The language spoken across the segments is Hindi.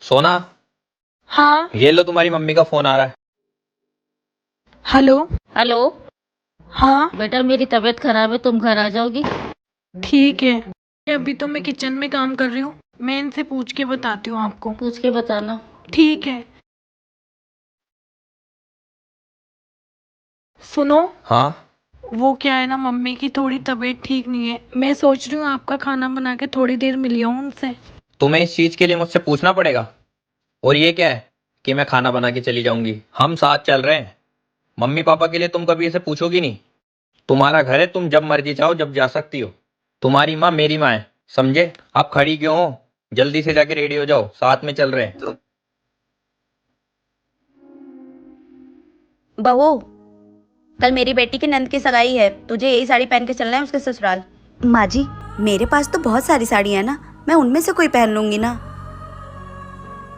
सोना, हाँ। ये लो तुम्हारी मम्मी का फोन आ रहा है। हेलो। हेलो। हाँ बेटा मेरी तबीयत खराब है, तुम घर आ जाओगी? ठीक है। अभी तो मैं किचन में काम कर रही हूँ, मैं इनसे पूछ के बताती हूँ आपको। पूछ के बताना। ठीक है। सुनो, हाँ, वो क्या है ना, मम्मी की थोड़ी तबीयत ठीक नहीं है। मैं सोच रही हूँ आपका खाना बना के थोड़ी देर मिली हूँ उनसे। तुम्हें इस चीज के लिए मुझसे पूछना पड़ेगा? और ये क्या है कि मैं खाना बना के चली जाऊंगी? हम साथ चल रहे हैं। मम्मी पापा के लिए तुम कभी ऐसे पूछोगी नहीं। तुम्हारा घर है, तुम जब मर्जी जाओ, जब जा सकती हो। तुम्हारी माँ मेरी माँ है, समझे? आप खड़ी क्यों हो? जल्दी से जाके रेडी हो जाओ, साथ में चल रहे हैं। बहू, कल मेरी बेटी की नंद की सगाई है, तुझे यही साड़ी पहन के चलना है उसके ससुराल। माँ जी, मेरे पास तो बहुत सारी साड़ियाँ हैं ना, मैं उनमें से कोई पहन लूंगी ना।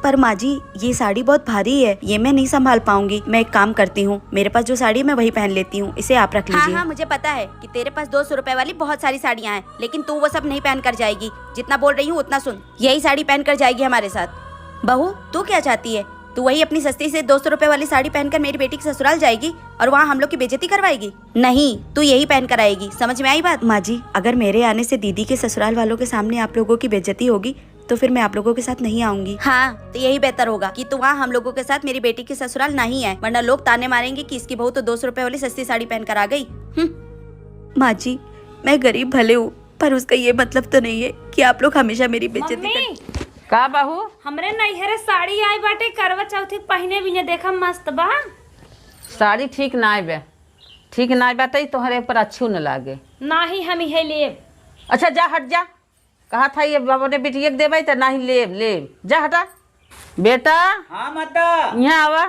पर माँ जी, ये साड़ी बहुत भारी है, ये मैं नहीं संभाल पाऊंगी। मैं एक काम करती हूँ, मेरे पास जो साड़ी है मैं वही पहन लेती हूँ, इसे आप रख लीजिए। हाँ, मुझे पता है कि तेरे पास 200 रुपए वाली बहुत सारी साड़ियाँ हैं, लेकिन तू वो सब नहीं पहन कर जाएगी। जितना बोल रही हूँ उतना सुन, यही साड़ी पहन कर जाएगी हमारे साथ। बहू, तू क्या चाहती है? तू वही अपनी सस्ती से 200 रुपए वाली साड़ी पहनकर मेरी बेटी के ससुराल जाएगी और वहाँ हम लोग की बेइज्जती करवाएगी? नहीं, तू यही पहन कर आएगी। समझ में आई बात? माँ जी, अगर मेरे आने से दीदी के ससुराल वालों के सामने आप लोगों की बेइज्जती होगी तो फिर मैं आप लोगों के साथ नहीं आऊंगी। हाँ, तो यही बेहतर होगा कि तू वहाँ हम लोगों के साथ मेरी बेटी के ससुराल नहीं है, वरना लोग ताने मारेंगे कि इसकी बहू तो 200 रुपए वाली सस्ती साड़ी पहन कर आ गई। माँ जी, मैं गरीब भले हूँ, पर उसका ये मतलब तो नहीं है कि आप लोग हमेशा मेरी बेइज्जती कर। का बहू? हमरे नैहरे साड़ी आई बाटे, करवा चौथी पहने भी ने देखा मस्त बा। साड़ी ठीक ना आए, ठीक ना आए तो तोहरे पर अच्छू न लागे। नाही हम ही ले। अच्छा जा, हट जा। कहा था ये बाबा ने बेटी एक देवे तो नहीं ले जा, हटा बेटा। हाँ माता। यहाँ आवा।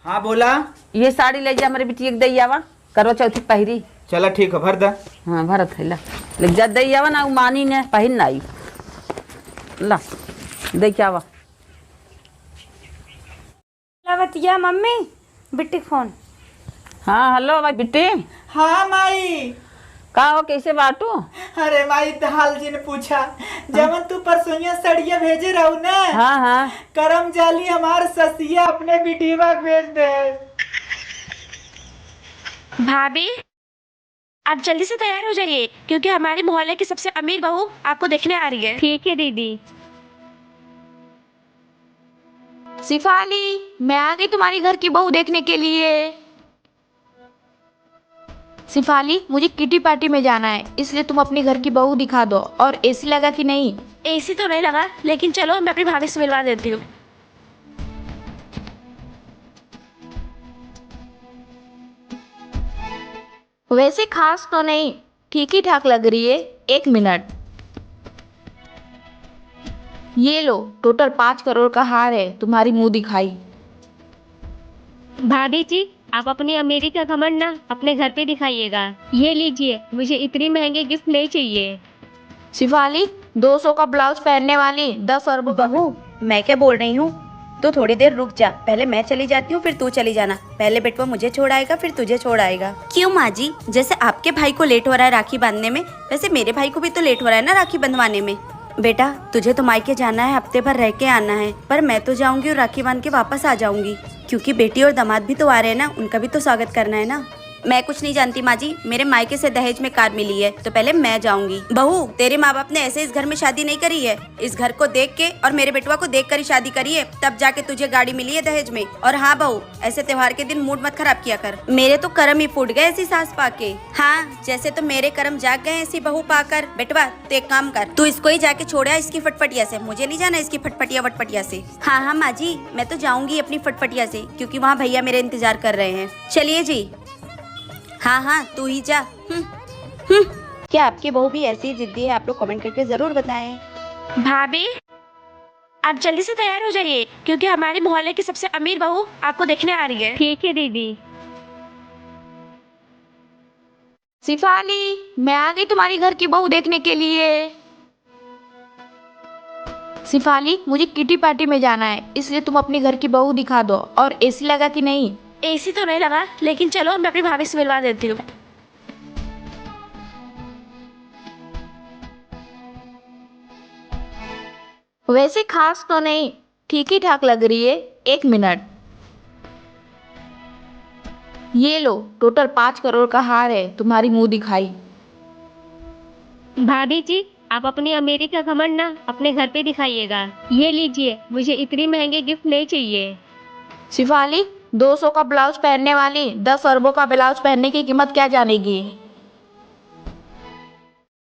हाँ बोला। ये साड़ी ले जा, हमारी बेटी एक दई आवा, करवा चौथी पहरी। चला ठीक है, भर दा। हाँ भरत है, ला ले जा, दई आवा ना, मानी ने पहन ना आई, ला दई क्या आवा। लवतिया मम्मी, बिट्टी फोन। हाँ हेलो भाई बेटी। हाँ माई। का हो, कैसे बाटू? अरे माई, दाल जी ने पूछा जब तू परसोइया सड़िया भेजे रहू ना। हाँ हाँ, करम जाली हमार ससिया अपने बिटिया भेज दे। भाभी, आप जल्दी से तैयार हो जाइए क्योंकि हमारे मोहल्ले की सबसे अमीर बहू आपको देखने आ रही है। ठीक है दीदी। सिफाली, मैं आ गई तुम्हारी घर की बहू देखने के लिए। सिफाली, मुझे किटी पार्टी में जाना है, इसलिए तुम अपनी घर की बहू दिखा दो। और एसी लगा कि नहीं? एसी तो नहीं लगा, लेकिन चलो मैं अपनी भाभी से मिलवा देती हूँ। वैसे खास तो नहीं, ठीक ही ठाक लग रही है। एक मिनट, ये लो, टोटल 5 करोड़ का हार है, तुम्हारी मुंह दिखाई। भाभी जी, आप अपनी अमीरी का घमंड ना अपने घर पे दिखाइएगा। ये लीजिए, मुझे इतनी महंगे गिफ्ट नहीं चाहिए। शिफाली, 200 का ब्लाउज पहनने वाली 10 अरब। बहू, मैं क्या बोल रही हूँ? तो थोड़ी देर रुक जा, पहले मैं चली जाती हूँ फिर तू चली जाना। पहले बेटवा मुझे छोड़ आएगा फिर तुझे छोड़ आएगा। क्यों माँ जी? जैसे आपके भाई को लेट हो रहा है राखी बांधने में, वैसे मेरे भाई को भी तो लेट हो रहा है ना राखी बंधवाने में। बेटा, तुझे तो मायके जाना है, हफ्ते भर रह के आना है, पर मैं तो जाऊंगी और राखी बांध के वापस आ जाऊंगी, क्योंकि बेटी और दामाद भी तो आ रहे हैं ना, उनका भी तो स्वागत करना है ना। मैं कुछ नहीं जानती माँ जी, मेरे मायके से दहेज में कार मिली है, तो पहले मैं जाऊंगी। बहू, तेरे माँ बाप ने ऐसे इस घर में शादी नहीं करी है, इस घर को देख के और मेरे बेटवा को देख कर ही शादी करी है, तब जाके तुझे गाड़ी मिली है दहेज में। और हाँ बहू, ऐसे त्योहार के दिन मूड मत खराब किया कर, मेरे तो कर्म ही फूट गए ऐसी सास पाके। हाँ, जैसे तो मेरे कर्म जाग गए ऐसी बहू पाकर। बेटवा, तू एक काम कर, तू इसको ही जाके छोड़ा इसकी फटफटिया से, मुझे नहीं जाना इसकी फटफटिया वटपटिया से। हाँ हाँ माँ जी, मैं तो जाऊंगी अपनी फटफटिया से, क्योंकि वहाँ भैया मेरे इंतजार कर रहे हैं। चलिए जी। हाँ हाँ, तू ही जा। क्या आपकी बहू भी ऐसी जिद्दी है? आप लोग कमेंट करके जरूर बताएं। भाभी, आप जल्दी से तैयार हो जाइए क्योंकि हमारे मोहल्ले की सबसे अमीर बहू आपको देखने आ रही है। ठीक है दीदी। सिफाली, मैं आ गई तुम्हारी घर की बहू देखने के लिए। सिफाली, मुझे किटी पार्टी में जाना है, इसलिए तुम अपनी घर की बहू दिखा दो। और एसी लगा कि नहीं? एसी तो नहीं लगा, लेकिन चलो मैं अपनी भाभी से मिलवा देती हूँ। वैसे खास तो नहीं, ठीक ही ठाक लग रही है। 1 मिनट, ये लो, टोटल 5 करोड़ का हार है, तुम्हारी मुंह दिखाई। भाभी जी, आप अपनी अमेरिका का घमंड ना अपने घर पे दिखाइएगा। ये लीजिए, मुझे इतनी महंगे गिफ्ट नहीं चाहिए। शिफाली, 200 का ब्लाउज पहनने वाली 10 अरबों का ब्लाउज पहनने की कीमत क्या जानेगी।